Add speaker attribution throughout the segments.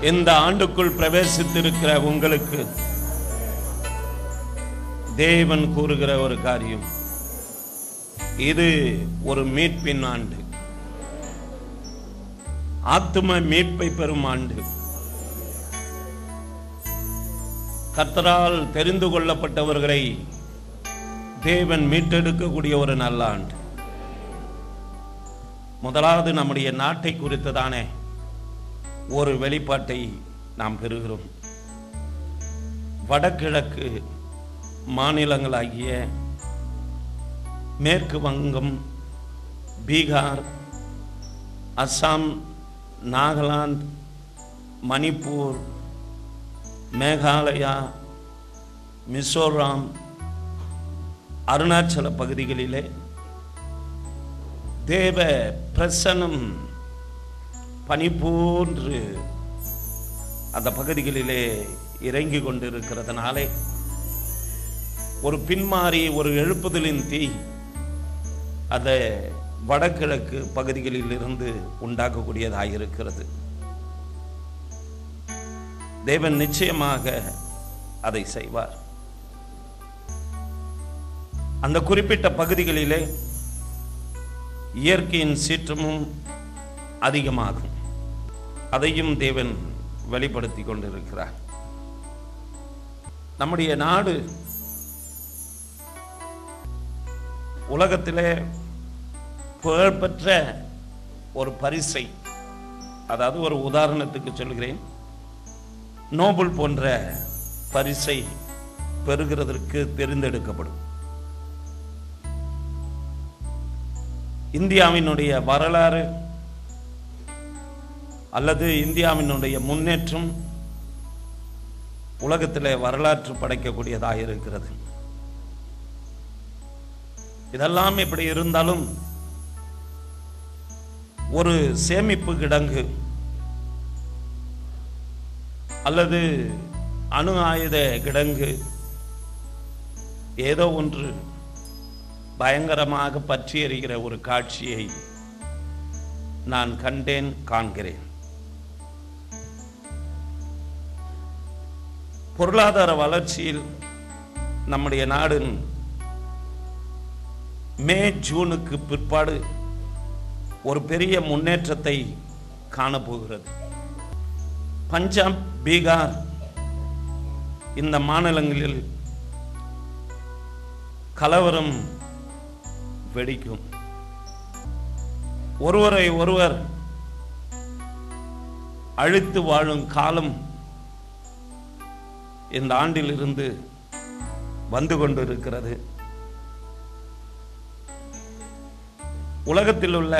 Speaker 1: இந்த ஆண்டுக்குள் பிரவேசித்திருக்கிற உங்களுக்கு தேவன் கூறுகிற ஒரு காரியம், இது ஒரு மீட்பின் ஆண்டு, ஆத்தும மீட்பை பெறும் ஆண்டு, கர்த்தரால் தெரிந்து கொள்ளப்பட்டவர்களை தேவன் மீட்டெடுக்கக்கூடிய ஒரு நல்ல ஆண்டு. முதலாவது நம்முடைய நாட்டை குறித்ததானே ஒரு வெளிப்பாட்டை நாம் பெறுகிறோம். வடகிழக்கு மாநிலங்களாகிய மேற்கு வங்கம், பீகார், அசாம், நாகாலாந்து, மணிப்பூர், மேகாலயா, மிசோராம், அருணாச்சல பகுதிகளிலே தேவ பிரசன்னம் பனி போன்று அந்த பகுதிகளிலே இறங்கி கொண்டிருக்கிறதுனாலே ஒரு பின்மாறி ஒரு எழுப்புதலின் தீ அந்த வடகிழக்கு பகுதிகளில் இருந்து உண்டாக்கக்கூடியதாக இருக்கிறது. தேவன் நிச்சயமாக அதை செய்வார். அந்த குறிப்பிட்ட பகுதிகளிலே இயற்கையின் சீற்றமும் அதிகமாகும். அதையும் தேவன் வெளிப்படுத்தி கொண்டிருக்கிறார். நம்முடைய நாடு உலகத்திலே புகழ்பெற்ற ஒரு பரிசை, அதாவது ஒரு உதாரணத்துக்கு சொல்கிறேன், நோபல் போன்ற பரிசை பெறுகிறதற்கு தெரிந்தெடுக்கப்படும். இந்தியாவினுடைய வரலாறு அல்லது இந்தியாவினுடைய முன்னேற்றம் உலகத்திலே வரலாற்று படைக்கக்கூடியதாக இருக்கிறது. இதெல்லாம் எப்படி இருந்தாலும் ஒரு சேமிப்பு கிடங்கு அல்லது அணு ஆயுத கிடங்கு ஏதோ ஒன்று பயங்கரமாக பற்றி எறிகிற ஒரு காட்சியை நான் காண்கிறேன். பொருளாதார வளர்ச்சியில் நம்முடைய நாடு மே ஜூனுக்கு பிற்பாடு ஒரு பெரிய முன்னேற்றத்தை காணப்போகிறது. பஞ்சாப், பீகார் இந்த மாநிலங்களில் கலவரம் வெடிக்கும். ஒருவரை ஒருவர் அழித்து வாழும் காலம் இந்த ஆண்டில் இருந்து வந்து கொண்டிருக்கிறது. உலகத்தில் உள்ள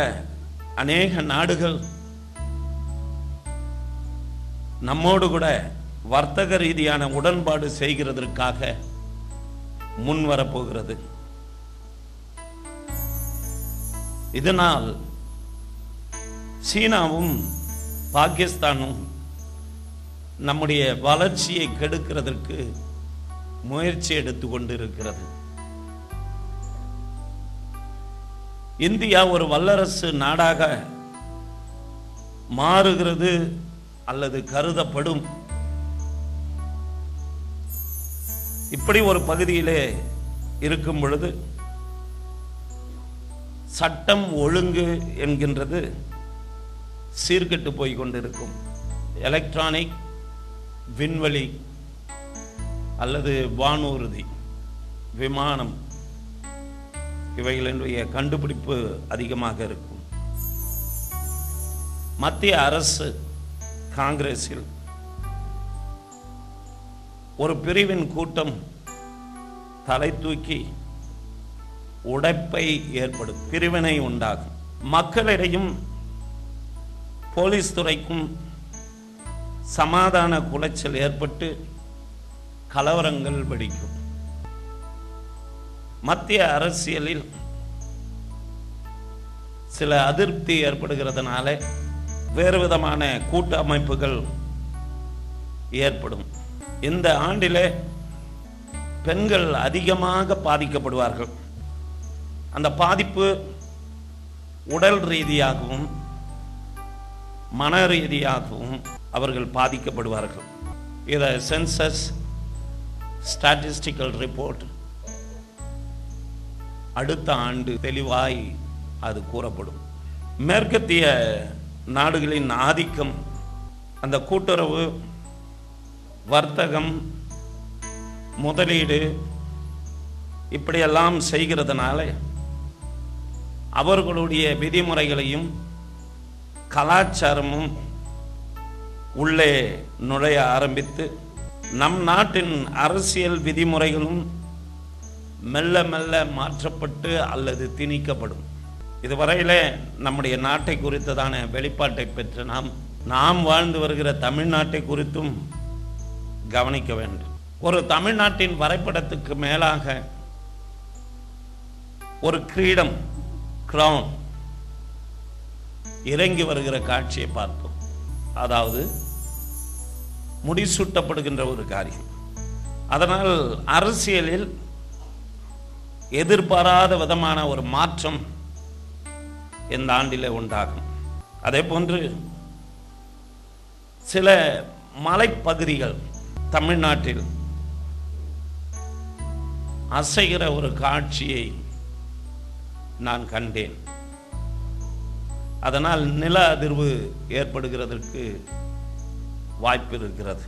Speaker 1: அநேக நாடுகள் நம்மோடு கூட வர்த்தக ரீதியான உடன்பாடு செய்கிறதற்காக முன்வரப்போகிறது. இதனால் சீனாவும் பாகிஸ்தானும் நம்முடைய வளர்ச்சியை கெடுக்கிறதற்கு முயற்சி எடுத்துக் கொண்டிருக்கிறது. இந்தியா ஒரு வல்லரசு நாடாக மாறுகிறது அல்லது கருதப்படும். இப்படி ஒரு பகுதியிலே இருக்கும் பொழுது சட்டம் ஒழுங்கு என்கின்றது சீர்கெட்டு போய் கொண்டிருக்கும். எலக்ட்ரானிக், விண்வெளி அல்லது வானூர்தி, விமானம், இவைகளுடைய கண்டுபிடிப்பு அதிகமாக இருக்கும். மத்திய அரசு காங்கிரஸில் ஒரு பிரிவின் கூட்டம் தலை தூக்கி உடைப்பை ஏற்படும், பிரிவினை உண்டாகும். மக்களிடையும் போலீஸ் துறைக்கும் சமாதான குலைச்சல் ஏற்பட்டு கலவரங்கள் வெடிக்கும். மத்திய அரசியலில் சில அதிருப்தி ஏற்படுகிறதுனால வேறு விதமான கூட்டமைப்புகள் ஏற்படும். இந்த ஆண்டிலே பெண்கள் அதிகமாக பாதிக்கப்படுவார்கள். அந்த பாதிப்பு உடல் ரீதியாகவும் மன ரீதியாகவும் அவர்கள் பாதிக்கப்படுவார்கள். இதை சென்சஸ் ஸ்டாட்டிஸ்டிக்கல் ரிப்போர்ட் அடுத்த ஆண்டு தெளிவாய் அது கூறப்படும். மேற்கத்திய நாடுகளின் ஆதிக்கம், அந்த கூட்டுறவு, வர்த்தகம், முதலீடு இப்படியெல்லாம் செய்கிறதுனால அவர்களுடைய விதிமுறைகளையும் கலாச்சாரமும் உள்ளே நுழைய ஆரம்பித்து நம் நாட்டின் அரசியல் விதிமுறைகளும் மெல்ல மெல்ல மாற்றப்பட்டு அல்லது திணிக்கப்படும். இதுவரையிலே நம்முடைய நாட்டை குறித்ததான வெளிப்பாட்டை பெற்று நாம் வாழ்ந்து வருகிற தமிழ்நாட்டை குறித்தும் கவனிக்க வேண்டும். ஒரு தமிழ்நாட்டின் வரைபடத்துக்கு மேலாக ஒரு கிரீடம், கிரவுன் இறங்கி வருகிற காட்சியை பார்ப்போம். அதாவது முடிசூட்டப்படுகின்ற ஒரு காரியம். அதனால் அரசியலில் எதிர்பாராத விதமான ஒரு மாற்றம் இந்த ஆண்டிலே உண்டாகும். அதே போன்று சில மலைப்பகுதிகள் தமிழ்நாட்டில் அசைகிற ஒரு காட்சியை நான் கண்டேன். அதனால் நில அதிர்வு ஏற்படுகிறதற்கு வாய்ப்பு இருக்கிறது.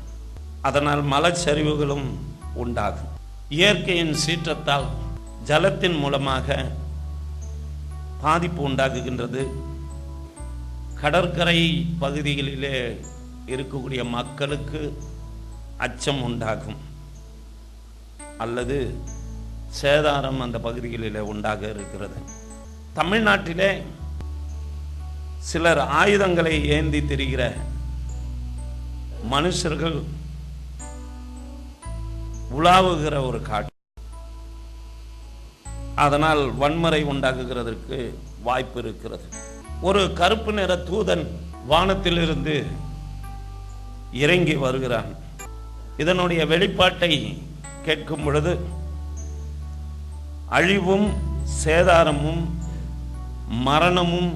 Speaker 1: அதனால் மலைச்சரிவுகளும் உண்டாகும். இயற்கையின் சீற்றத்தால் ஜலத்தின் மூலமாக பாதிப்பு உண்டாகுகின்றது. கடற்கரை பகுதிகளிலே இருக்கக்கூடிய மக்களுக்கு அச்சம் உண்டாகும் அல்லது சேதாரம் அந்த பகுதிகளிலே உண்டாக இருக்கிறது. தமிழ்நாட்டிலே சிலர் ஆயுதங்களை ஏந்தி திரிகிற மனுஷர்கள் உலாவுகிற ஒரு காட்சி. அதனால் வன்முறை உண்டாகுகிறதற்கு வாய்ப்பு இருக்கிறது. ஒரு கருப்பு நிற தூதன் வானத்திலிருந்து இறங்கி வருகிறான். இதனுடைய வெளிப்பாட்டை கேட்கும் பொழுது அழிவும் சேதாரமும் மரணமும்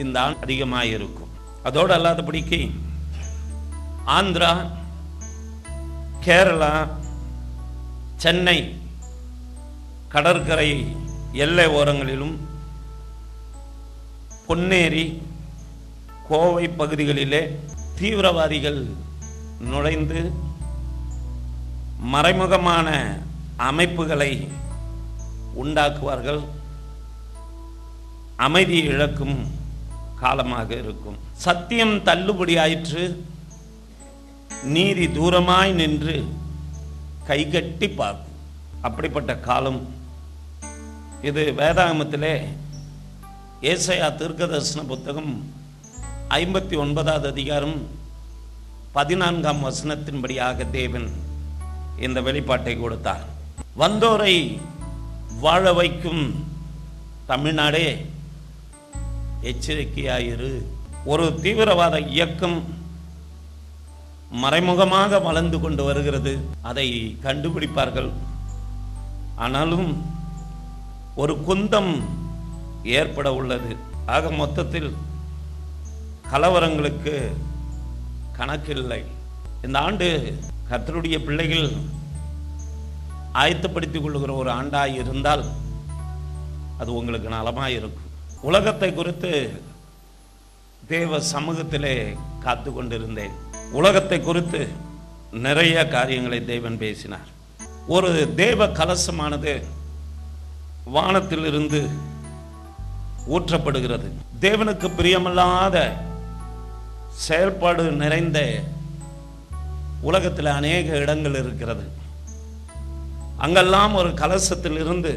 Speaker 1: இந்த ஆண்டு அதிகமாக இருக்கும். அதோடு அல்லாதபடிக்கு ஆந்திரா, கேரளா, சென்னை கடற்கரை எல்லை ஓரங்களிலும் பொன்னேரி, கோவை பகுதிகளிலே தீவிரவாதிகள் நுழைந்து மறைமுகமான அமைப்புகளை உண்டாக்குவார்கள். அமைதி இழக்கும் காலமாக இருக்கும். சத்தியம் தள்ளுபடியாயிற்று, நீதி தூரமாய் நின்று கைகட்டி பார்க்கும். அப்படிப்பட்ட காலம் இது. வேதாகமத்திலே ஏசாயா தீர்க்கதரிசன புத்தகம் 59வது அதிகாரம் 14ஆம் வசனத்தின்படியாக தேவன் இந்த வெளிப்பாட்டை கொடுத்தார். வந்தோரை வாழ வைக்கும் தமிழ்நாடே எச்சரிக்கையாயிரு. ஒரு தீவிரவாத இயக்கம் மறைமுகமாக வளர்ந்து கொண்டு வருகிறது. அதை கண்டுபிடிப்பார்கள். ஆனாலும் ஒரு குந்தம் ஏற்பட உள்ளது. ஆக மொத்தத்தில் கலவரங்களுக்கு கணக்கில்லை. இந்த ஆண்டு கர்த்தருடைய பிள்ளைகள் ஆயத்தப்படுத்திக் கொள்ளுகிற ஒரு ஆண்டாய் இருந்தால் அது உங்களுக்கு நலமாய் இருக்கும். உலகத்தை குறித்து தேவ சமூகத்திலே காத்து கொண்டிருந்தேன். உலகத்தை குறித்து நிறைய காரியங்களை தேவன் பேசினார். ஒரு தேவ கலசமானது வானத்திலிருந்து ஊற்றப்படுகிறது. தேவனுக்கு பிரியமில்லாத செயல்பாடு நிறைந்த உலகத்தில் அநேக இடங்கள் இருக்கிறது. அங்கெல்லாம் ஒரு கலசத்தில் இருந்து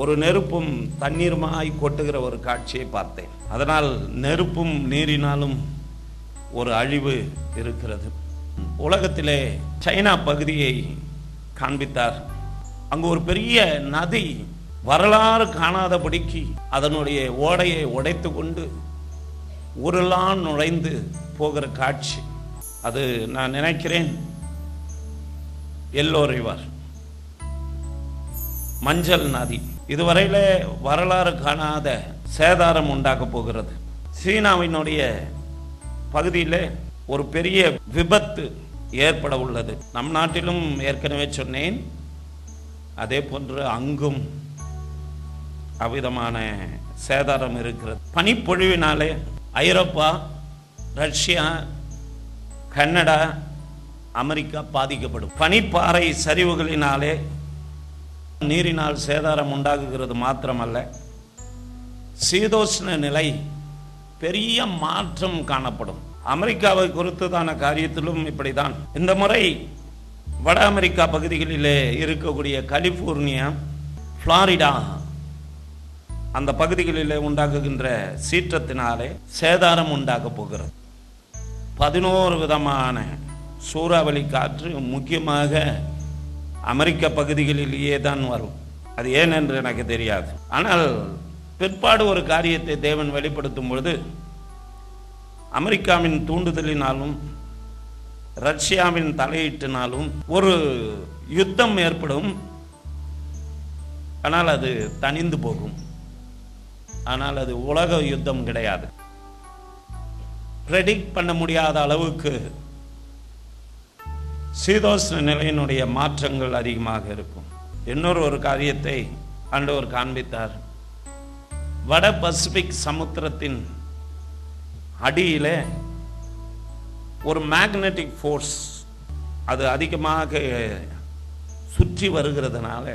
Speaker 1: ஒரு நெருப்பும் தண்ணீருமாய் கொட்டுகிற ஒரு காட்சியை பார்த்தேன். அதனால் நெருப்பும் நீரினாலும் ஒரு அழிவு இருக்கிறது. உலகத்திலே சைனா பகுதியை காண்பித்தார். அங்கு ஒரு பெரிய நதி வரலாறு காணாதபடிக்கு அதனுடைய ஓடையை உடைத்து கொண்டு உருளான் நுழைந்து போகிற காட்சி. அது நான் நினைக்கிறேன் எல்லோ ரிவர், மஞ்சள் நதி. இதுவரையில வரலாறு காணாத சேதாரம் உண்டாக்க போகிறது. சீனாவினுடைய பகுதியில் ஒரு பெரிய விபத்து ஏற்பட உள்ளது. நம் நாட்டிலும் ஏற்கனவே சொன்னேன், அதே போன்று அங்கும் அவ்விதமான சேதாரம் இருக்கிறது. பனிப்பொழிவினாலே ஐரோப்பா, ரஷ்யா, கனடா, அமெரிக்கா பாதிக்கப்படும். பனிப்பாறை சரிவுகளினாலே நீரினால் சேதாரம் உண்டாகுகிறது மாத்திரமல்ல, சீதோஷ்ண நிலை பெரிய மாற்றம் காணப்படும். அமெரிக்காவை குறித்ததான காரியத்திலும் இப்படிதான். இந்த முறை வட அமெரிக்கா பகுதிகளிலே இருக்கக்கூடிய கலிபோர்னியா, புளோரிடா அந்த பகுதிகளிலே உண்டாகுகின்ற சீற்றத்தினாலே சேதாரம் உண்டாக போகிறது. 11 விதமான சூறாவளி காற்று முக்கியமாக அமெரிக்க பகுதிகளிலேயே தான் வரும். அது ஏன் என்று எனக்கு தெரியாது. ஆனால் பிற்பாடு ஒரு காரியத்தை தேவன் வெளிப்படுத்தும் பொழுது, அமெரிக்காவின் தூண்டுதலினாலும் ரஷ்யாவின் தலையீட்டினாலும் ஒரு யுத்தம் ஏற்படும். ஆனால் அது தணிந்து போகும். ஆனால் அது உலக யுத்தம் கிடையாது. பிரெடிக்ட் பண்ண முடியாத அளவுக்கு சீதோஷ்ண நிலையினுடைய மாற்றங்கள் அதிகமாக இருக்கும். இன்னொரு காரியத்தை ஆண்டவர் காண்பித்தார். வட பசிபிக் சமுத்திரத்தின் அடியிலே ஒரு மேக்னெட்டிக் ஃபோர்ஸ் அது அதிகமாக சுற்றி வருகிறதுனால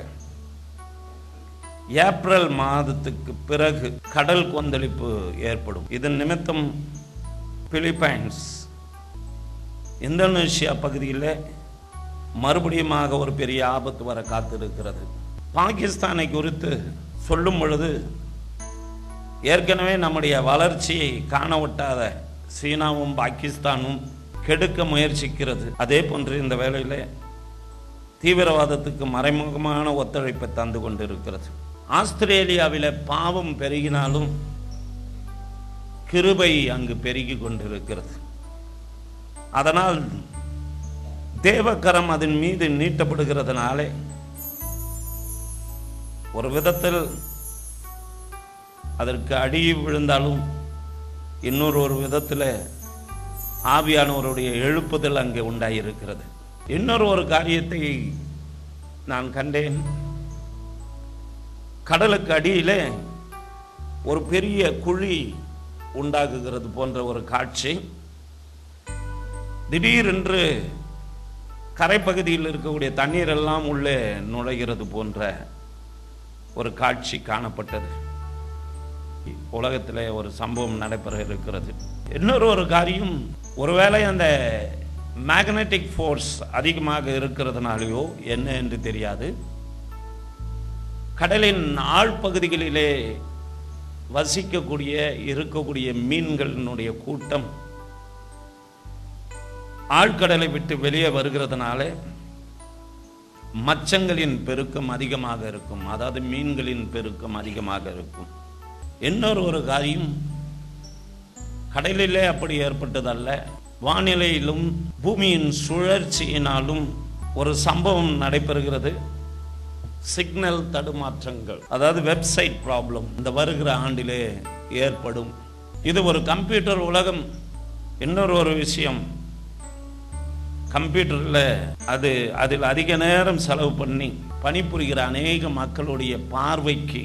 Speaker 1: ஏப்ரல் மாதத்துக்கு பிறகு கடல் கொந்தளிப்பு ஏற்படும். இதன் நிமித்தம் பிலிப்பைன்ஸ், இந்தோனேஷியா பகுதியில் மறுபடியுமாக ஒரு பெரிய ஆபத்து வர காத்திருக்கிறது. பாகிஸ்தானை குறித்து சொல்லும் பொழுது, ஏற்கனவே நம்முடைய வளர்ச்சியை காண விட்டாத சீனாவும் பாகிஸ்தானும் கெடுக்க முயற்சிக்கிறது. அதே போன்று இந்த வேளையில் தீவிரவாதத்துக்கு மறைமுகமான ஒத்துழைப்பை தந்து கொண்டிருக்கிறது. ஆஸ்திரேலியாவில் பாவம் பெருகினாலும் கிருபை அங்கு பெருகி கொண்டிருக்கிறது. அதனால் தேவக்கரம் அதன் மீது நீட்டப்படுகிறதுனாலே ஒரு விதத்தில் அதற்கு அடி விழுந்தாலும் இன்னொரு விதத்தில் ஆவியானவருடைய எழுப்புதல் அங்கே உண்டாயிருக்கிறது. இன்னொரு காரியத்தை நான் கண்டேன். கடலுக்கு அடியிலே ஒரு பெரிய குழி உண்டாகுகிறது போன்ற ஒரு காட்சி. திடீரென்று கரைப்பகுதியில் இருக்கக்கூடிய தண்ணீர் எல்லாம் உள்ளே நுழைகிறது போன்ற ஒரு காட்சி காணப்பட்டது. உலகத்தில் ஒரு சம்பவம் நடைபெற இருக்கிறது. இன்னொரு காரியம், ஒருவேளை அந்த மேக்னெட்டிக் ஃபோர்ஸ் அதிகமாக இருக்கிறதுனாலையோ என்ன என்று தெரியாது, கடலின் ஆழ்பகுதிகளிலே இருக்கக்கூடிய மீன்களினுடைய கூட்டம் ஆழ்கடலை விட்டு வெளியே வருகிறதுனால மச்சங்களின் பெருக்கம் அதிகமாக இருக்கும். அதாவது மீன்களின் பெருக்கம் அதிகமாக இருக்கும். இன்னொரு காரியம், கடலிலே அப்படி ஏற்பட்டதல்ல, வானிலையிலும் பூமியின் சுழற்சியினாலும் ஒரு சம்பவம் நடைபெறுகிறது. சிக்னல் தடுமாற்றங்கள், அதாவது வெப்சைட் ப்ராப்ளம் இந்த வருகிற ஆண்டிலே ஏற்படும். இது ஒரு கம்ப்யூட்டர் உலகம். இன்னொரு விஷயம், கம்ப்யூட்டரில் அதில் அதிக நேரம் செலவு பண்ணி பணிபுரிகிற அநேக மக்களுடைய பார்வைக்கு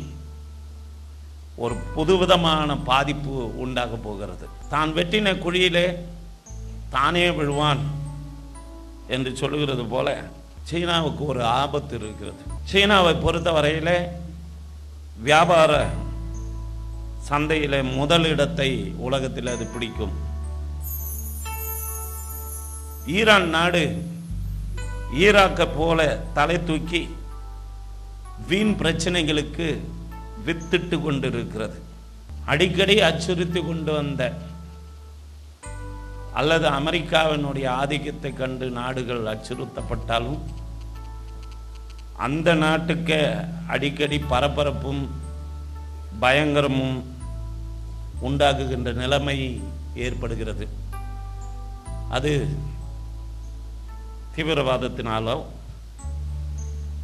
Speaker 1: ஒரு புதுவிதமான பாதிப்பு உண்டாக போகிறது. தான் வெட்டின குழியிலே தானே விழுவான் என்று சொல்லுகிறது போல சீனாவுக்கு ஒரு ஆபத்து இருக்கிறது. சீனாவை பொறுத்தவரையிலே வியாபார சந்தையிலே முதலிடத்தை உலகத்தில் அது பிடிக்கும். ஈரான் நாடு ஈராக்கை போல தலை தூக்கி வீண் பிரச்சனைகளுக்கு வித்திட்டு கொண்டிருக்கிறது. அடிக்கடி அச்சுறுத்தி கொண்டு வந்த அல்லது அமெரிக்காவினுடைய ஆதிக்கத்தை கண்டு நாடுகள் அச்சுறுத்தப்பட்டாலும் அந்த நாட்டுக்கு அடிக்கடி பரபரப்பும் பயங்கரமும் உண்டாகுகின்ற நிலைமை ஏற்படுகிறது. அது தீவிரவாதத்தினாலோ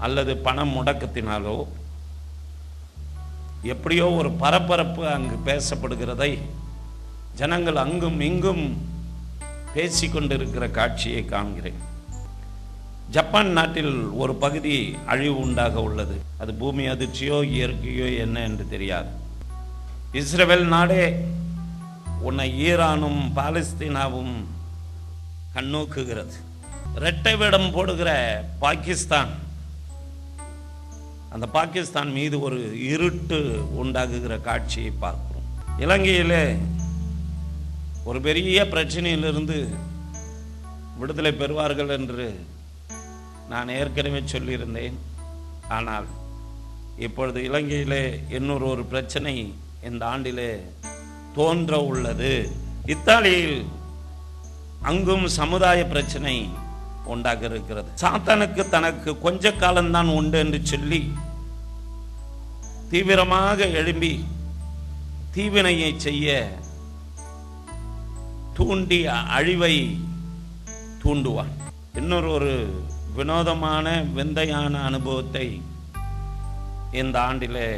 Speaker 1: அல்லது பண முடக்கத்தினாலோ எப்படியோ ஒரு பரபரப்பு அங்கு பேசப்படுகிறதை ஜனங்கள் அங்கும் இங்கும் பேசிக்கொண்டிருக்கிற காட்சியை காண்கிறேன். ஜப்பான் நாட்டில் ஒரு பகுதி அழிவு உண்டாக உள்ளது. அது பூமி அதிர்ச்சியோ இயற்கையோ என்ன என்று தெரியாது. இஸ்ரேல் நாடே உன்னை ஈரானும் பாலஸ்தீனாவும் கண்ணோக்குகிறது. இரட்டை வேடம் போடுகிற பாகிஸ்தான், அந்த பாகிஸ்தான் மீது ஒரு இருட்டு உண்டாகுகிற காட்சியை பார்க்கிறோம். இலங்கையிலே ஒரு பெரிய பிரச்சனையிலிருந்து விடுதலை பெறுவார்கள் என்று நான் ஏற்கனவே சொல்லியிருந்தேன். ஆனால் இப்பொழுது இலங்கையிலே இன்னொரு ஒரு பிரச்சனை இந்த ஆண்டிலே தோன்ற உள்ளது. இத்தாலியில் அங்கும் சமுதாய பிரச்சனை உண்டாக இருக்கிறது. சாத்தானுக்கு தனக்கு கொஞ்ச காலம்தான் உண்டு என்று சொல்லி தீவிரமாக எழும்பி தீவினையை செய்ய தூண்டி அழிவை தூண்டுவான். இன்னொரு வினோதமான விந்தையான அனுபவத்தை இந்த ஆண்டிலே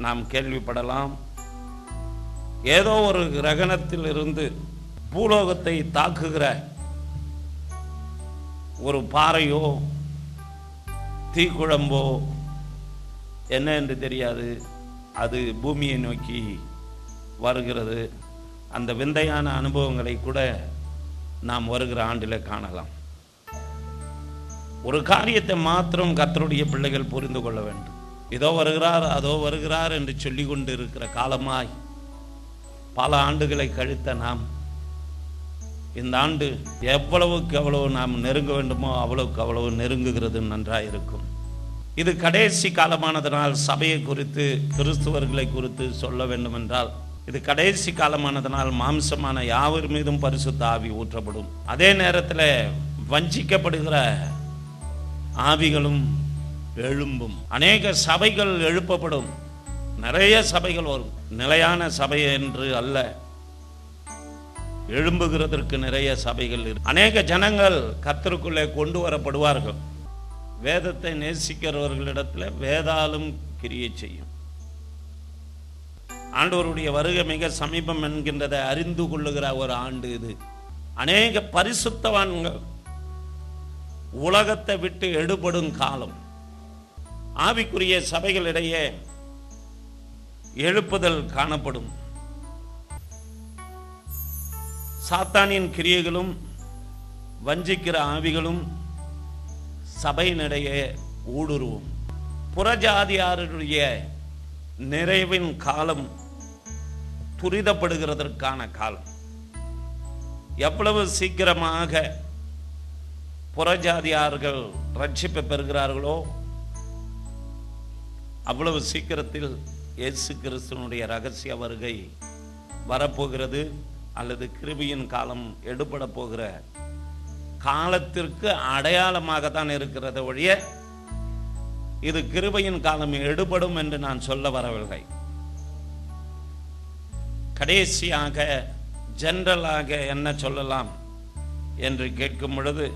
Speaker 1: நாம் கேள்விப்படலாம். ஏதோ ஒரு கிரகணத்தில் இருந்து பூலோகத்தை தாக்குகிற ஒரு பாறையோ தீக்குழம்போ என்ன என்று தெரியாது, அது பூமியை நோக்கி வருகிறது. அந்த விந்தையான அனுபவங்களை கூட நாம் வருகிற ஆண்டில் காணலாம். ஒரு காரியத்தை மாத்திரம் கர்த்தருடைய பிள்ளைகள் புரிந்து கொள்ள வேண்டும். இதோ வருகிறார் அதோ வருகிறார் என்று சொல்லி கொண்டு இருக்கிற காலமாய் பல ஆண்டுகளை கழித்த நாம் இந்த ஆண்டு எவ்வளவுக்கு எவ்வளவு நாம் நெருங்க வேண்டுமோ அவ்வளவுக்கு அவ்வளவு நெருங்குகிறது நன்றாக இருக்கும். இது கடைசி காலமானதனால் சபையை குறித்து கிறிஸ்துவர்களை குறித்து சொல்ல வேண்டும் என்றால், இது கடைசி காலமானதனால் மாம்சமான யாவர் மீதும் பரிசுத்த ஆவி ஊற்றப்படும். அதே நேரத்தில் வஞ்சிக்கப்படுகிற ஆவிகளும் எழும்பும். அநேக சபைகள் எழுப்பப்படும். நிறைய சபைகள் வரும். நிலையான சபை என்று அல்ல, எழும்புகிறதற்கு நிறைய சபைகள் இருக்கு. அநேக ஜனங்கள் கர்த்தருக்குள்ளே கொண்டு வரப்படுவார்கள். வேதத்தை நேசிக்கிறவர்களிடத்தில் வேதாலும் கிரியை செய்யும். ஆண்டவருடைய வருகை மிக சமீபம் என்கின்றதை அறிந்து கொள்ளுகிற ஒரு ஆண்டு இது. அநேக பரிசுத்தவான்கள் உலகத்தை விட்டு எடுபடும் காலம். ஆவிக்குரிய சபைகளிடையே எழுப்புதல் காணப்படும். சாத்தானின் கிரியைகளும் வஞ்சிக்கிற ஆவிகளும் சபையினிடையே ஊடுருவும். புறஜாதியாருடைய நிறைவின் காலம் துரிதப்படுகிறதற்கான காலம். எவ்வளவு சீக்கிரமாக புறஜாதியார்கள் ரட்சிப்பை பெறுகிறார்களோ அவ்வளவு சீக்கிரத்தில் இயேசு கிறிஸ்துவினுடைய ரகசிய வருகை வரப்போகிறது. அல்லது கிருபையின் காலம் எடுபட போகிற காலத்திற்கு அடையாளமாகத்தான் இருக்கிறத ஒழிய இது கிருபையின் காலம் எடுபடும் என்று நான் சொல்ல வரவில்லை. கடைசியாக ஜெனரலாக என்ன சொல்லலாம் என்று கேட்கும் பொழுது,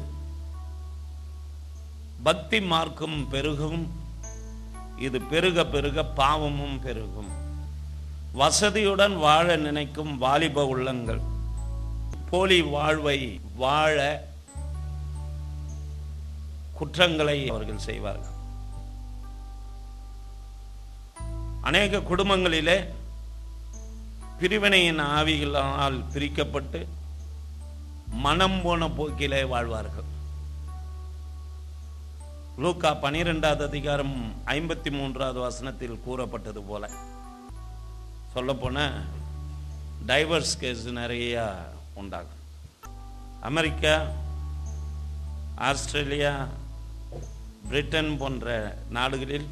Speaker 1: பக்தி மார்க்கம் பெருகும். இது பெருக பெருக பாவமும் பெருகும். வசதியுடன் வாழ நினைக்கும் வாலிப உள்ளங்கள் போலி வாழ்வை வாழ குற்றங்களை அவர்கள் செய்வார்கள். அநேக குடும்பங்களிலே பிரிவினையின் ஆவிகளால் பிரிக்கப்பட்டு மனம் போன போக்கிலே வாழ்வார்கள். லூக்கா 12வது அதிகாரம் 53வது வசனத்தில் கூறப்பட்டது போல சொல்லப்போன டைவர்ஸ் கேஸ் நிறைய உண்டாகும். அமெரிக்கா, ஆஸ்திரேலியா, பிரிட்டன் போன்ற நாடுகளில்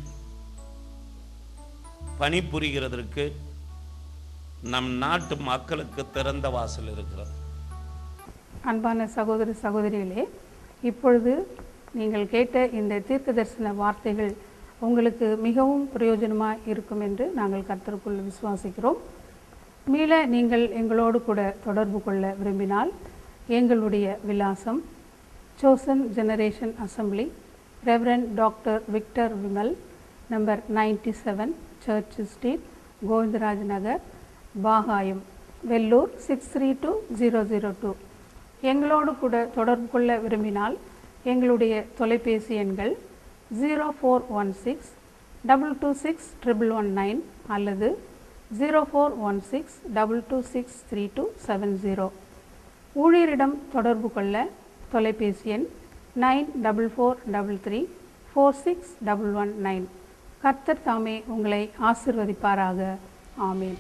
Speaker 1: பணிபுரிகிறதற்கு நம் நாட்டு மக்களுக்கு திறந்த வாசல் இருக்கிறது.
Speaker 2: அன்பான சகோதர சகோதரிகளே, இப்பொழுது நீங்கள் கேட்ட இந்த தீர்க்க தரிசன வார்த்தைகள் உங்களுக்கு மிகவும் பிரயோஜனமாக இருக்கும் என்று நாங்கள் கர்த்தருக்குள் விசுவாசிக்கிறோம். மீள நீங்கள் எங்களோடு கூட தொடர்பு கொள்ள விரும்பினால் எங்களுடைய விலாசம் Chosen Generation Assembly, Reverend Doctor Victor Vimal, number 97 Church Street, Govindaraj Nagar, Bagayam Vellore 632002. எங்களோடு கூட தொடர்பு கொள்ள விரும்பினால் எங்களுடைய தொலைபேசி எண்கள் 0416-226-1119 அல்லது 0416-226-3270. ஊழியரிடம் தொடர்பு கொள்ள தொலைபேசி எண் 9443346119. கர்த்தர் தாமே உங்களை ஆசீர்வதிப்பாராக. ஆமேன்.